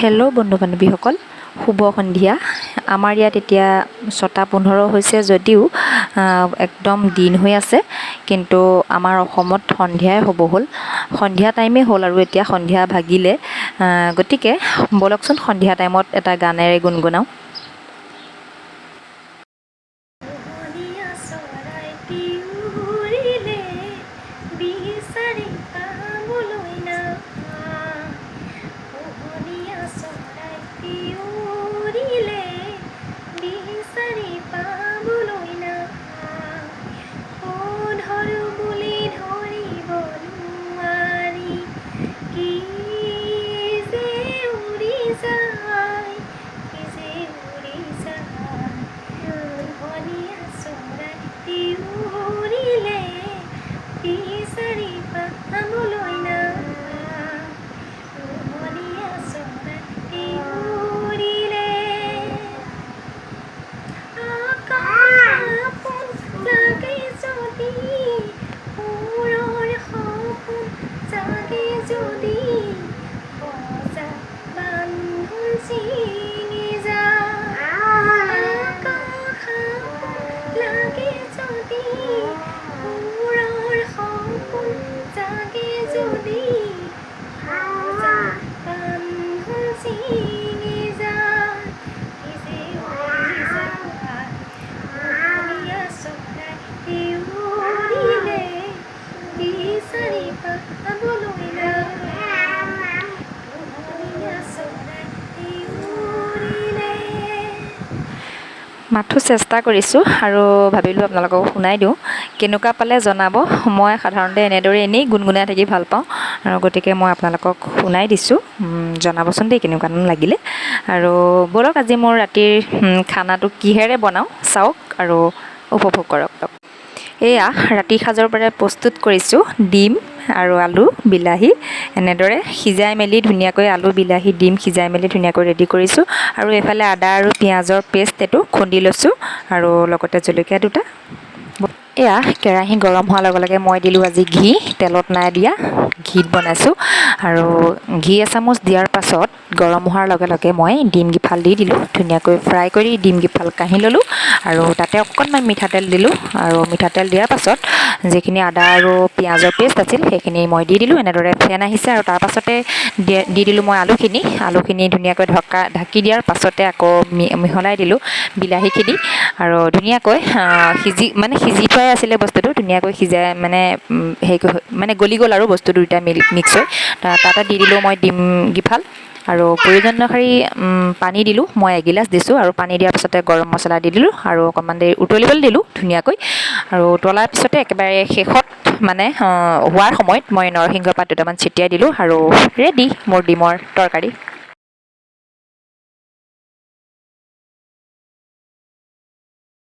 Hello' বন্ধু বান্ধৱীসকল, শুভ সন্ধিয়া। আমাৰ ইয়াত এতিয়া 6:15 হৈছে যদিও একদম দিন হৈ আছে, কিন্তু আমাৰ অসমত সন্ধিয়াই হ'ব হ'ল। সন্ধিয়া টাইমেই হ'ল আৰু এতিয়া সন্ধিয়া ভাগিলে। গতিকে ব'লকচোন সন্ধিয়া টাইমত এটা গানেৰে গুণগুণাওঁ। মাথো চেষ্টা কৰিছোঁ আৰু ভাবিলোঁ আপোনালোকক শুনাই দিওঁ। কেনেকুৱা পালে জনাব। মই সাধাৰণতে এনেই গুণগুণাই থাকি ভাল পাওঁ, আৰু গতিকে মই আপোনালোকক শুনাই দিছোঁ। জনাবচোন দেই কেনেকুৱানো লাগিলে। আৰু ব'লক আজি মোৰ ৰাতিৰ খানাটো কিহেৰে বনাওঁ চাওক আৰু উপভোগ কৰক। এয়া ৰাতিৰ সাজৰ পৰা প্ৰস্তুত কৰিছোঁ ডিম আৰু আলু বিলাহী এনেদৰে সিজাই মেলি ধুনীয়াকৈ আলু বিলাহী ডিম সিজাই মেলি ধুনীয়াকৈ ৰেডি কৰিছোঁ। আৰু এইফালে আদা আৰু পিঁয়াজৰ পেষ্ট এইটো খুন্দি লৈছোঁ, আৰু লগতে জলকীয়া দুটা। এয়া কেৰাহী গৰম হোৱাৰ লগে লগে মই দিলোঁ আজি ঘি, তেলত নাই দিয়া, ঘিত বনাইছোঁ। আৰু ঘি এচামুচ দিয়াৰ পাছত গৰম হোৱাৰ লগে লগে মই ডিম কেইফাল দি দিলোঁ। ধুনীয়াকৈ ফ্ৰাই কৰি ডিম কেইফাল কাঢ়ি ল'লোঁ, আৰু তাতে অকণমান মিঠাতেল দিলোঁ। আৰু মিঠাতেল দিয়াৰ পাছত যিখিনি আদা আৰু পিঁয়াজৰ পেষ্ট আছিল সেইখিনি মই দি দিলোঁ। এনেদৰে ফেন আহিছে, আৰু তাৰ পাছতে দি দিলোঁ মই আলুখিনি ধুনীয়াকৈ ঢাকি দিয়াৰ পাছতে আকৌ মিহলাই দিলোঁ বিলাহীখিনি, আৰু ধুনীয়াকৈ সিজি থোৱাই আছিলে বস্তুটো, ধুনীয়াকৈ সিজাই গলি গ'ল আৰু বস্তু দুয়োটা মিক্স হৈ। তাতে দি দিলোঁ মই ডিম কেইফাল, আৰু প্ৰয়োজন অনুসৰি পানী দিলোঁ। মই এগিলাচ দিছোঁ, আৰু পানী দিয়াৰ পিছতে গৰম মছলা দি দিলোঁ, আৰু অকণমান দেৰি উতলিবলৈ দিলোঁ ধুনীয়াকৈ। আৰু উতলাৰ পিছতে একেবাৰে শেষত হোৱাৰ সময়ত মই নৰসিংহ পাত দুটামান ছটিয়াই দিলোঁ, আৰু ৰেডি মোৰ ডিমৰ তৰকাৰী।